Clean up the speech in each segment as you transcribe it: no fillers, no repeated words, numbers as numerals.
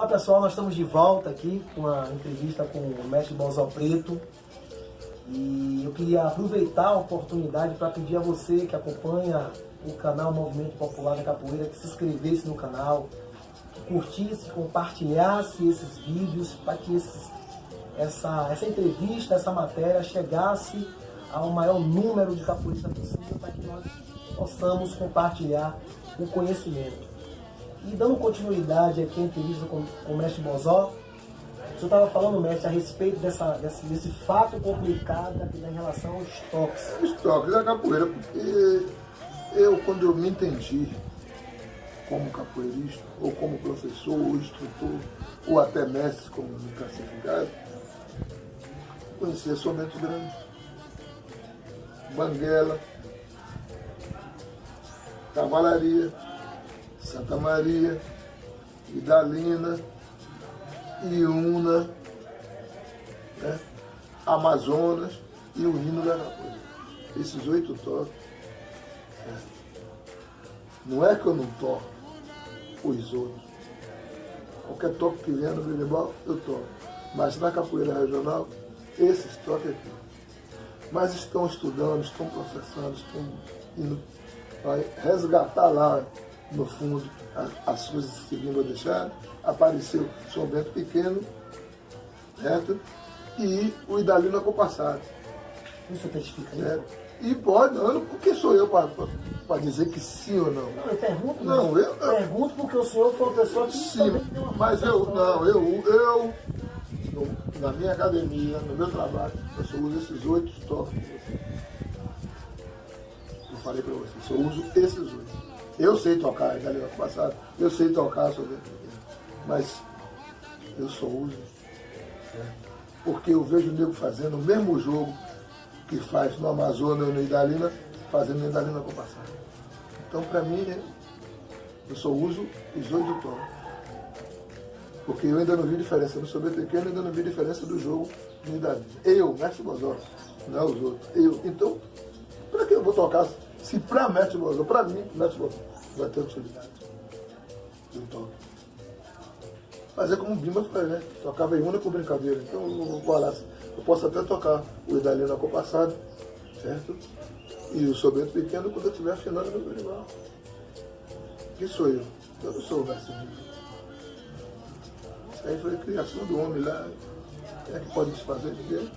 Olá pessoal, nós estamos de volta aqui com uma entrevista com o mestre Bozó Preto. E eu queria aproveitar a oportunidade para pedir a você que acompanha o canal Movimento Popular da Capoeira que se inscrevesse no canal, que curtisse, compartilhasse esses vídeos para que essa entrevista, essa matéria chegasse ao maior número de capoeiristas possível para que nós possamos compartilhar o conhecimento. E dando continuidade aqui à entrevista com o mestre Bozó, o senhor estava falando, mestre, a respeito desse fato complicado em relação aos toques. Os toques da capoeira, porque quando eu me entendi como capoeirista, ou como professor, ou instrutor, ou até mestre, como me classificaram, conhecia somente grande, Banguela, Cavalaria, Santa Maria, Idalina, Iuna, né? Amazonas e o hino da capoeira. Esses 8 toques. Né? Não é que eu não toco os outros. Qualquer toque que venha no berimbau, eu toco. Mas na capoeira regional, esses toques aqui. Mas estão estudando, estão processando, estão indo vai resgatar lá no fundo as coisas que Guimba deixaram. Apareceu São Bento Pequeno, certo? E o Idalina Compassado. Isso testifica isso? E pode, não, porque sou eu para dizer que sim ou não. Não, eu pergunto, não, eu pergunto porque o senhor foi uma pessoa que sim, mas eu na minha academia, no meu trabalho, eu só uso esses 8 toques que você. Eu falei para você, só uso esses 8. Eu sei tocar Idalina Compassado, eu sei tocar sobre mas eu só uso, né? Porque eu vejo o nego fazendo o mesmo jogo que faz no Amazonas ou no Idalina, fazendo no Idalina Compassado. Então, para mim, eu só uso os 8 tons. Porque eu ainda não vi diferença no São Bento Pequeno, ainda não vi diferença do jogo no Idalina. Eu, mestre Bozó, não é os outros. Então, para que eu vou tocar? Se para mestre Bozó, para mim, mestre Bozó, vai ter utilidade. Eu toco. Fazer como o Bimba faz, né? Tocava em única brincadeira. Então eu posso até tocar o Idalina Compassado, certo? E o São Bento Pequeno quando eu estiver afinando no berimbau. Quem sou eu? Eu não sou o mestre Bimba. Isso aí foi a criação do homem lá. Quem é que pode desfazer de Deus?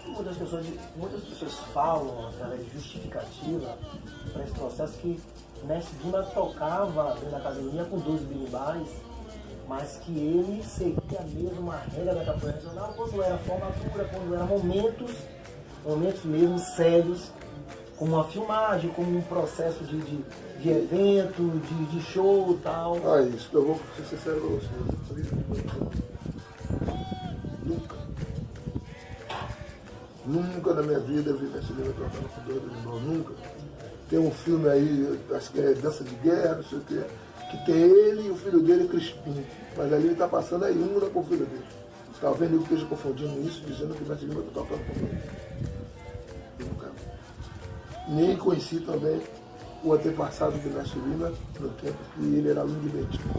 Muitas pessoas falam, através de justificativa, para esse processo que o mestre Bimba tocava dentro da academia com 12 berimbais, mas que ele seguia a mesma regra da capoeira regional quando era formatura, quando eram momentos mesmo sérios, como uma filmagem, como um processo de evento, de show e tal. Ah, isso, eu vou ser sincero com você. Nunca na minha vida eu vi mestre Bimba tocando com 12 berimbau, nunca. Tem um filme aí, acho que é Dança de Guerra, não sei o quê, que tem ele e o filho dele, Crispim. Mas ali ele está passando a Iuna com o filho dele. Talvez ele esteja confundindo isso, dizendo que o mestre Bimba está tocando com o filho dele. Nunca. Nem conheci também o antepassado do mestre Bimba no tempo que ele era aluno de Betinho.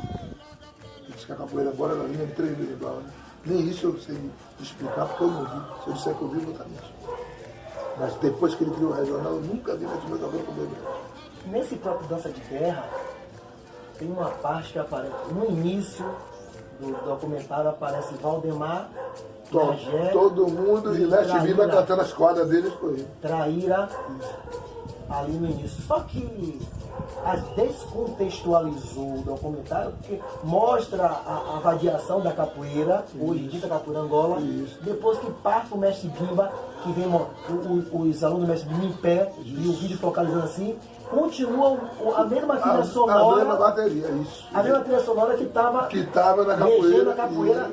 Ele disse que a capoeira agora era linha de 3 berimbau, né? Nem isso eu sei explicar porque eu não vi. Se eu disser que eu vi, eu vou estar nisso. Mas depois que ele criou o regional, eu nunca vi mestre Bimba tocando com o berimbau. Nesse próprio Dança de Guerra, tem uma parte que aparece no início do documentário, aparece Valdemar, todo mundo e mestre Bimba cantando as quadras deles com ele. Traíra ali no início. Só que descontextualizou o documentário, porque mostra a radiação da capoeira, hoje dita capoeira Angola, depois que parte o mestre Bimba, que vem os alunos do mestre Bimba em pé, e o vídeo focalizando assim, continua a mesma trilha sonora. A mesma bateria, isso. A mesma trilha sonora que estava na capoeira.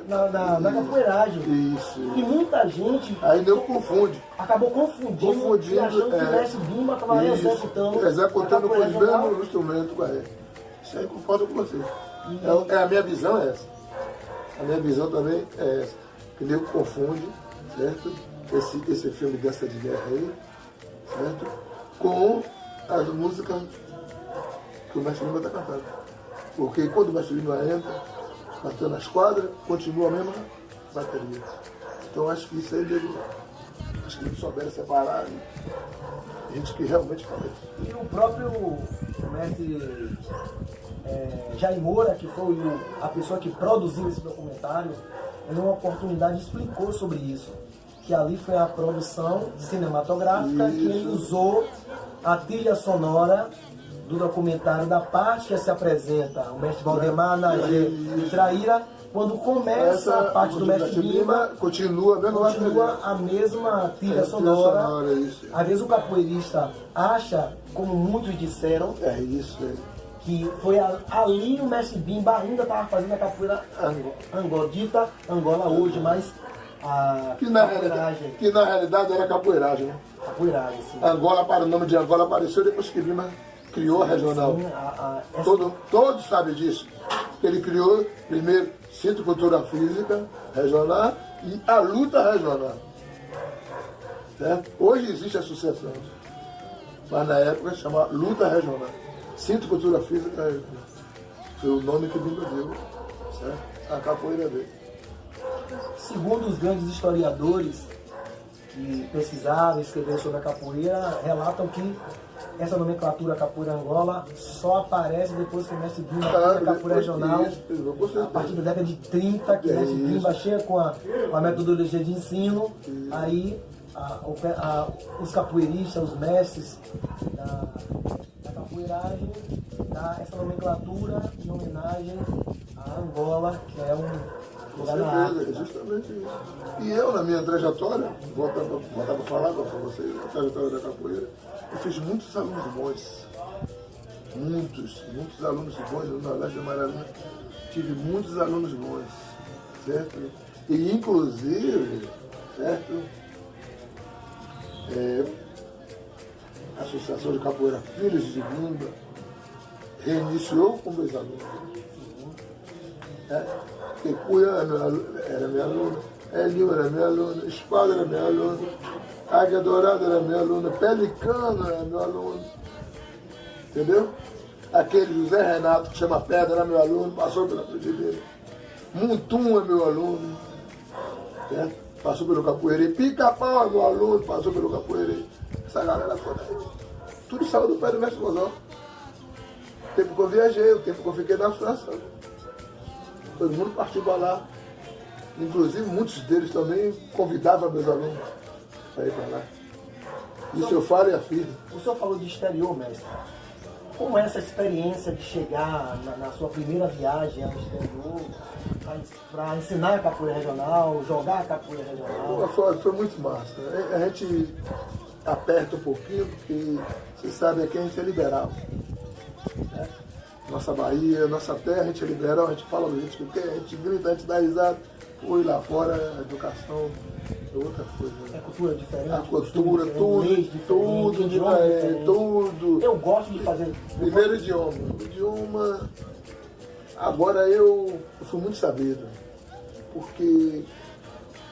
Na capoeiragem. Isso. E muita gente aí deu confunde. Acabou confundindo e achando que o mestre Bimba estava executando com os mesmos instrumentos. Isso aí concordo com você. A minha visão é essa. A minha visão também é essa. Que nego confunde, certo? Esse filme Dança de Guerra aí, certo? Com as músicas que o mestre Bimba está cantando. Porque quando o mestre Bimba entra, bateu na esquadra, continua a mesma bateria. Então acho que isso aí deve. Acho que eles souberam separar. Né? Gente que realmente fala isso. E o próprio mestre Jair Moura, que foi a pessoa que produziu esse documentário, em uma oportunidade explicou sobre isso. Que ali foi a produção cinematográfica que ele usou a trilha sonora do documentário da parte que se apresenta o mestre Valdemar, Nagê e Traíra, quando começa a parte do mestre Bimba, continua a mesma trilha sonora. Às vezes o capoeirista acha, como muitos disseram, que foi ali o mestre Bimba ainda estava fazendo a capoeira Angola, dita Angola hoje, mas que na realidade era capoeiragem. Né? Capoeiragem, sim. Angola, para o nome de Angola apareceu depois que Bimba criou a regional. Sim, todos sabem disso. Ele criou primeiro Centro de Cultura Física Regional e a luta regional. Certo? Hoje existe a associação, mas na época chamava Luta Regional. Centro de Cultura Física Regional. Foi o nome que Bimba deu, certo? A capoeira dele. Segundo os grandes historiadores que pesquisaram e escreveram sobre a capoeira, relatam que essa nomenclatura capoeira Angola só aparece depois que o mestre Bimba cria a capoeira regional, a partir da década de 30, que o mestre Bimba chega com a metodologia de ensino, aí os capoeiristas, os mestres da capoeiragem, dá essa nomenclatura em homenagem a Angola, que é um lugar na África. É justamente isso. E eu, na minha trajetória, voltando a falar para vocês, a trajetória da capoeira, eu fiz muitos alunos bons. Muitos alunos bons no Nordeste da Maravilha. Tive muitos alunos bons, certo? E, inclusive, certo? A Associação de Capoeira Filhos de Bimba reiniciou com meus alunos. Tecuia era meu aluno, Elinho era meu aluno, Espada era meu aluno, Águia Dourada era meu aluno, Pelicano era meu aluno, entendeu? Aquele José Renato que chama Pedra era meu aluno, passou pela Frigideira. Muntum é meu aluno, certo? Passou pelo Capoeirê. Pica-Pau é meu aluno, passou pelo Capoeirê. Essa galera toda aí, tudo saiu do pé do mestre Mozão. O tempo que eu viajei, o tempo que eu fiquei na França. Todo mundo partiu para lá. Inclusive, muitos deles também convidavam meus alunos para ir para lá. Isso eu falo e afirmo. O senhor falou de exterior, mestre. Como é essa experiência de chegar na sua primeira viagem ao exterior para ensinar a capoeira regional, jogar a capoeira regional? Foi muito massa. A gente aperta um pouquinho, porque vocês sabem que a gente é liberal. Né? Nossa Bahia, nossa terra, a gente é liberal, a gente fala do jeito que quer, a gente grita, a gente dá risada. Fui lá fora, a educação é outra coisa. É cultura diferente? A cultura, tudo. Eu gosto de fazer... Primeiro idioma. O idioma... Agora eu fui muito sabido. Porque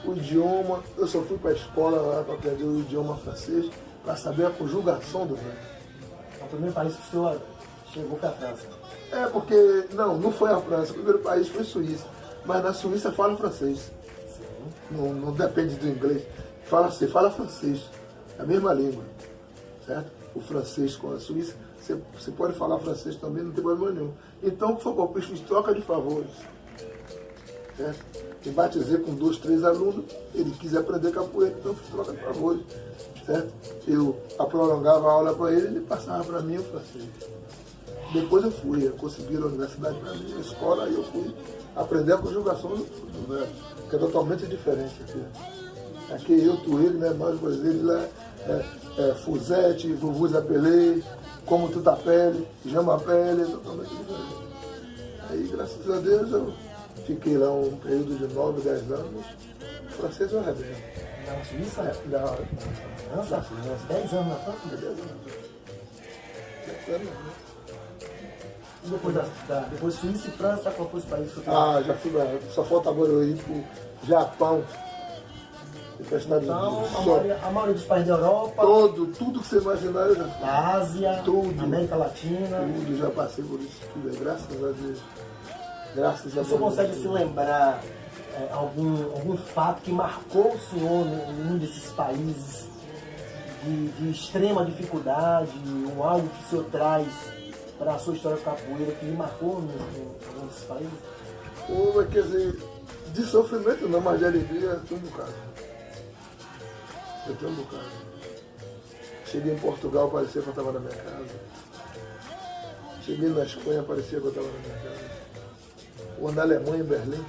o idioma... Eu só fui para a escola lá para aprender o idioma francês, para saber a conjugação do verbo. O primeiro país que o senhor chegou foi a França. Porque... Não foi a França. O primeiro país foi a Suíça. Mas na Suíça fala francês. Não depende do inglês. Você fala francês. É a mesma língua. Certo? O francês com a Suíça, você pode falar francês também, não tem problema nenhum. Então, o que for para fiz troca de favores. Certo? Eu batizei com 2, 3 alunos, ele quis aprender capoeira, então eu fiz troca de favores. Certo? Eu prolongava a aula para ele passava para mim o francês. Depois eu consegui a universidade para mim, a escola, aí eu fui aprender a conjugação do verbo, que é totalmente diferente aqui. Aqui eu, tu, ele, né? Nós, brasileiros, lá Fuzete, Vuvuz Apelê, Como Tu Tá Pele, Jama Pele, totalmente diferente. Aí, graças a Deus, eu fiquei lá um período de 9, 10 anos, francês eu arrebento. Na Suíça? Na França? 10 anos na França? 10 anos. 10 anos, né? Depois Suíça e França, qual foi os países que eu já fui lá. Só falta agora eu ir pro Japão. Então, a maioria dos países da Europa, tudo que você imaginar, eu já fui. Da Ásia, tudo, América Latina. Tudo, já passei por isso tudo, graças a Deus. Graças a Deus. Você consegue se lembrar algum fato que marcou o senhor em um desses países de extrema dificuldade, ou algo que o senhor traz para a sua história de capoeira que lhe marcou em algum desses países? Quer dizer, de sofrimento não, mas de alegria tem um bocado. Eu tenho um bocado. Cheguei em Portugal, parecia que eu estava na minha casa. Cheguei na Espanha, parecia que eu estava na minha casa. Ou na Alemanha, em Berlim.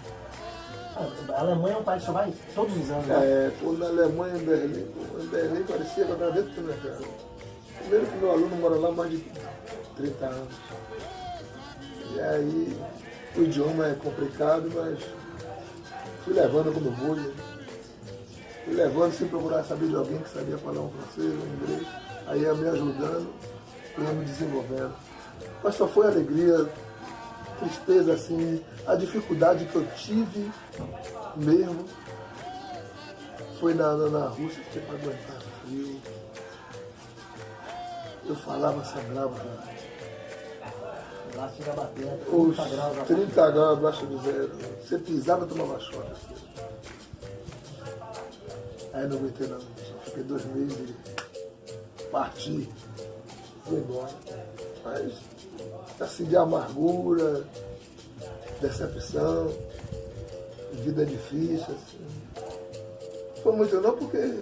A Alemanha é um país que só vai todos os anos, né? Na Alemanha, em Berlim parecia que eu estava dentro da minha casa. Primeiro que meu aluno mora lá há mais de 30 anos. E aí, o idioma é complicado, mas fui levando como bullying. Fui levando sem procurar saber de alguém que sabia falar um francês, um inglês. Aí ia me ajudando, ia me desenvolvendo. Mas só foi alegria, tristeza, assim, a dificuldade que eu tive mesmo foi na Rússia, que tinha para aguentar frio. Eu falava, sangrava. Lá chega a bater, Os 30 graus. 30 graus abaixo do zero. Você pisava e tomava choque. Assim. Aí não aguentei não, só fiquei 2 meses e parti, fui embora. Mas assim, de amargura, decepção, vida difícil, assim. Foi muito não, porque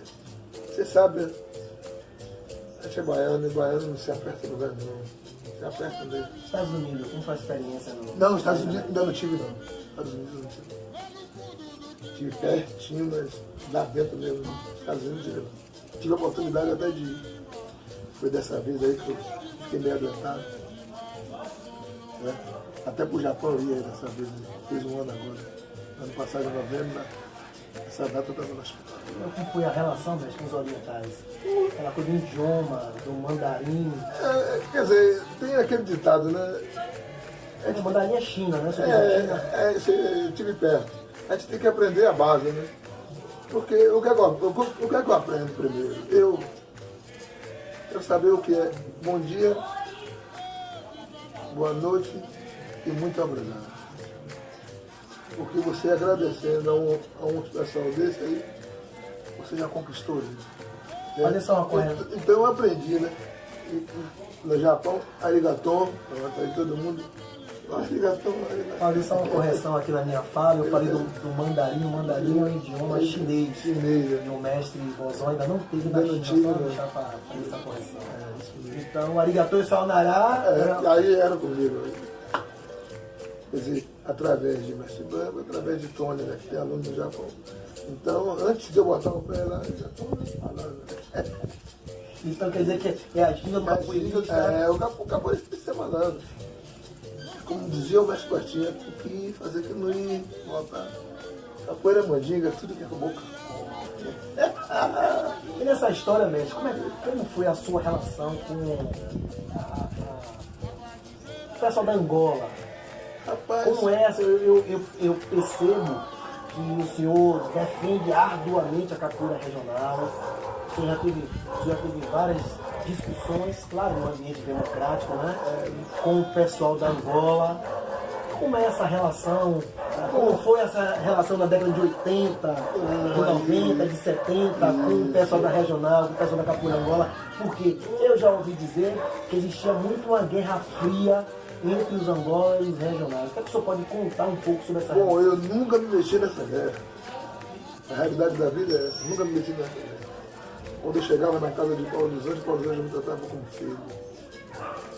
você sabe, a gente é baiano, e baiano não se aperta em lugar nenhum. Se aperta mesmo. Estados Unidos, como foi a experiência? Não, Estados Unidos ainda não tive não. Estados Unidos não tive. Tive pertinho, mas lá dentro mesmo, nos Estados Unidos tive a oportunidade até de ir. Foi dessa vez aí que eu fiquei meio adoentado. Né? Até pro Japão eu ia dessa vez, fez um ano agora. Ano passado, em novembro, essa data eu estava no hospital. Como foi a relação com os orientais? Aquela coisa do idioma, do mandarim. Quer dizer, tem aquele ditado, né? O mandarim é China, né? Eu tive perto. A gente tem que aprender a base, né? Porque o que é que eu aprendo primeiro? Eu saber o que é bom dia, boa noite e muito obrigado. Porque você agradecendo a um pessoal desse aí, você já conquistou isso. Olha só uma coisa. Então eu aprendi, né? No Japão, arigaton, aí todo mundo. Arigaton, arigaton. Falei só uma correção aqui na minha fala, eu falei do mandarim. O mandarim é um idioma chinês. E o mestre Bozon ainda não teve na China, só deixar para fazer essa correção. Então, arigatou e sayonara. Aí era comigo. Quer dizer, através de Mestre Bamba, através de Tony, né, que tem aluno no Japão. Então, antes de eu botar o pé lá, eu já estou falando. Então quer dizer que é a ginga do capoeirista. O capoeirista tem que ser malandro. Como dizia o mestre Batinha, tem que fazer que não ir voltar. Capoeira, mandinga, tudo que é com a boca. E nessa história, mestre, como foi a sua relação com o pessoal da Angola? Rapaz, Como é essa? Eu percebo que o senhor defende arduamente a capoeira regional. O senhor já teve várias discussões, claro, no ambiente democrático, né? Com o pessoal da Angola. Como é essa relação? Como foi essa relação na década de 80, de 90, de 70, com o pessoal da regional, com o pessoal da capoeira Angola? Porque eu já ouvi dizer que existia muito uma guerra fria entre os Angola e os regionais. O que é que o senhor pode contar um pouco sobre essa relação? Bom, eu nunca me mexi nessa guerra. A realidade da vida é essa, nunca me mexi nessa guerra. Quando eu chegava na casa de Paulo dos Anjos me tratava como filho.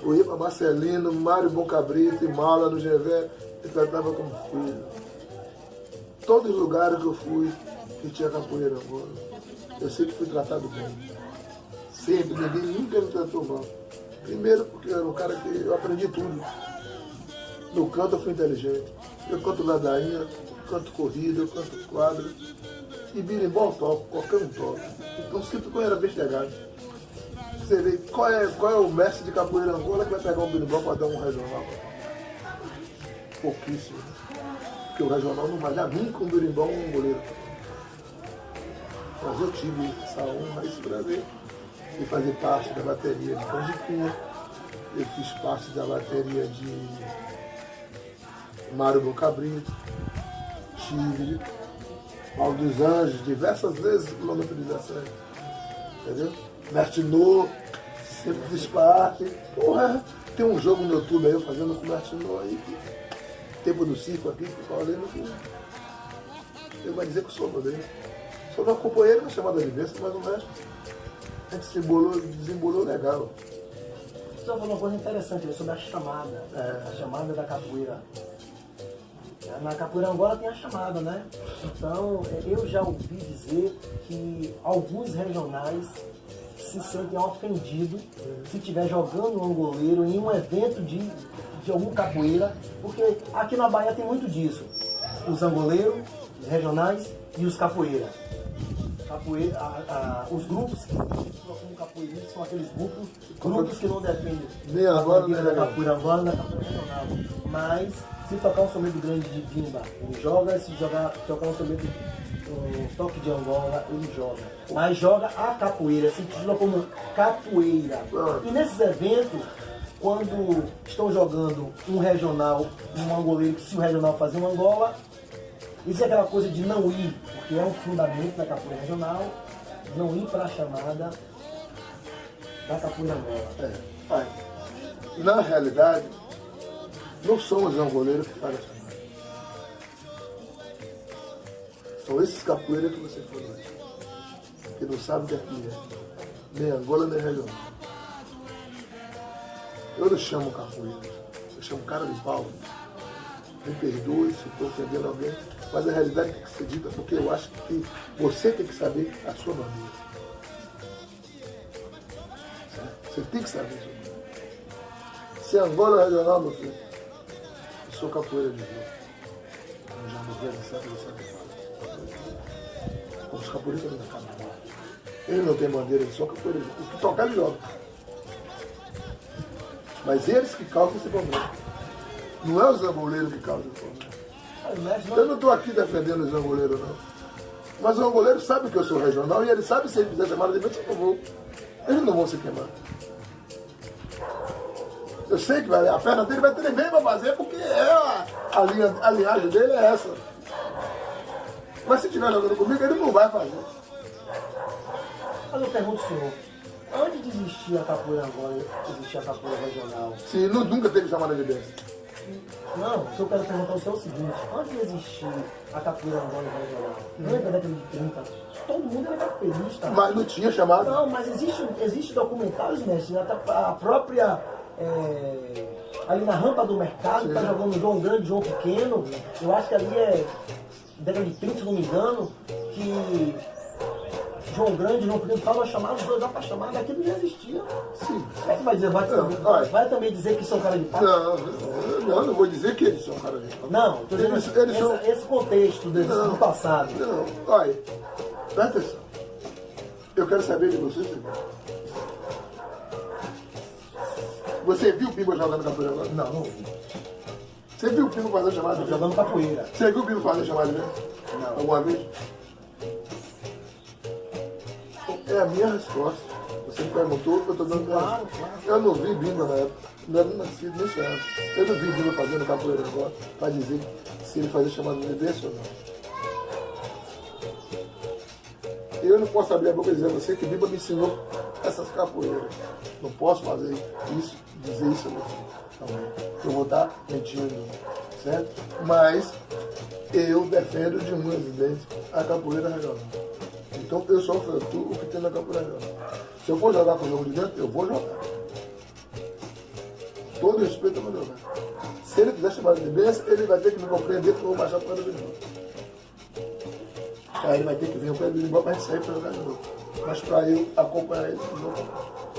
Eu ia para Marcelino, Mário Bom Cabrito e Mala no GV, me tratava como filho. Todos os lugares que eu fui, que tinha capoeira agora, eu sempre fui tratado bem. Sempre, ninguém nunca me tratou mal. Primeiro porque eu era um cara que eu aprendi tudo. No canto eu fui inteligente. Eu canto ladainha, eu canto corrida, eu canto quadra. E birimbau eu toco, qualquer um toca. Então sempre que eu era bem chegado. Você vê qual é o mestre de capoeira Angola que vai pegar um birimbau para dar um regional? Pouquíssimo. Porque o regional não vai dar nunca um birimbau um goleiro. Mas eu tive essa honra, esse prazer de fazer parte da bateria de Canjiquinha. Eu fiz parte da bateria Mário Bom Cabrito, tive Paulo dos Anjos, diversas vezes quilômetro 17, entendeu? Mertinô, sempre fiz parte. Porra, tem um jogo no YouTube aí eu fazendo com o Mertinô aí, tempo do circo aqui, que eu falei no filme. Ele vai dizer que eu sou dele. Só não acompanhei ele na chamada de besta, mas o resto a gente desembolou legal. Você falou uma coisa interessante sobre a chamada, a chamada da capoeira. Na capoeira Angola tem a chamada, né? Então, eu já ouvi dizer que alguns regionais se sentem ofendidos se estiver jogando um angoleiro em um evento de algum capoeira, porque aqui na Bahia tem muito disso. Os angoleiros, os regionais e os capoeiras. Os grupos que como capoeiristas são aqueles grupos que não defendem nem agora, nem da capoeira Angola, da capoeira regional. Mas se tocar um somente grande de Bimba, ele joga. Se tocar um somente um toque de Angola, ele joga. Mas joga a capoeira, se titula como capoeira. E nesses eventos, quando estão jogando um regional, um angoleiro, se o regional fazer um Angola, isso é aquela coisa de não ir, porque é um fundamento da capoeira regional, não ir para a chamada da capoeira Angola. Na realidade, não são os angoleiros que fazem a chamada. São esses capoeiras que você falou aí, que não sabem o que aqui é. Nem Angola, nem regional. Eu não chamo capoeira, eu chamo cara de pau. Me perdoe se estou ofendendo alguém, mas a realidade tem que ser dita, porque eu acho que você tem que saber a sua maneira. Você tem que saber a sua maneira. Se Angola é regional, meu filho, eu sou capoeira de jogo. Eu já morri há século, os capoeiristas não acabam. Eles não têm bandeira, eles são capoeira de jogo. Os que tocar, eles jogam. Mas eles que causam esse problema. Não é os angoleiros que causam esse problema. Eu não estou aqui defendendo os angoleiros, não. Mas os angoleiros sabem que eu sou regional e eles sabem que se ele fizer chamada de vento, eu vou. Eles não vão se queimar. Eu sei que a perna dele vai ter bem para fazer, porque a linhagem dele é essa. Mas se estiver jogando comigo, ele não vai fazer. Mas eu pergunto ao senhor, antes de existir a capoeira Angola, existia a capoeira regional? Sim, nunca teve chamada de vento. Não, o que eu quero perguntar ao senhor é o seguinte, antes de existir a capoeira Angola regional, não é da década de 30, todo mundo era capoeirista. Mas não tinha chamada. Não, mas existe documentários, mestre, a própria, ali na rampa do mercado, está jogando João Grande, João Pequeno, eu acho que ali é década de 30, se não me engano, que João Grande, João Pequeno falam chamada, os dois dá para chamar, daquilo já existia. Sim. Como é que vai dizer? Vai também dizer que são cara de pau? Não vou dizer que eles são cara de pau. Não, estou dizendo esse contexto do passado. Não, olha, presta atenção. Eu quero saber de vocês. Você viu o Pimba jogando capoeira agora? Não, não vi. Você viu o Pimba fazer chamada? Jogando capoeira. Você viu o Pimba fazer chamada de vento? Não. Alguma vez? É a minha resposta. Você me perguntou, eu estou dando claro. Eu não vi Bimba na época, não era nascido nesse ano. Eu não vi Bimba fazendo capoeira agora para dizer se ele fazia chamada de vento ou não. Eu não posso abrir a boca e dizer a você que Bimba me ensinou essas capoeiras. Não posso fazer isso, dizer isso a você também. Eu vou estar mentindo, certo? Mas eu defendo de unhas e dentes a capoeira regional. Então eu só oferto o que tem na capoeira regional. Se eu for jogar com o jogo de dentro, eu vou jogar. Todo respeito eu vou jogar. Se ele quiser chamar de bênção, ele vai ter que me compreender que eu vou baixar para o berimbau. Aí ele vai ter que vir para o berimbau para a gente sair para jogar de novo. Mas para eu acompanhar ele,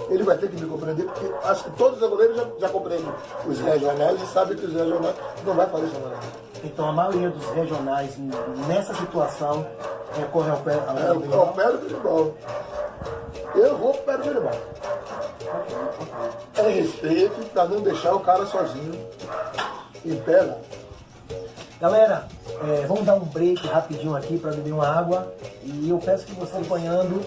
ele vai ter que me compreender, porque acho que todos os angoleiros já compreendem os regionais e sabem que os regionais não vai fazer chamada. Então a maioria dos regionais nessa situação recorre ao pé do berimbau. Eu vou pro pé do berimbau. É respeito para não deixar o cara sozinho em pé lá. Galera, vamos dar um break rapidinho aqui para beber uma água e eu peço que você acompanhando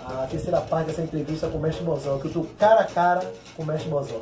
a terceira parte dessa entrevista com o Mestre Bozão, que eu estou cara a cara com o Mestre Bozão.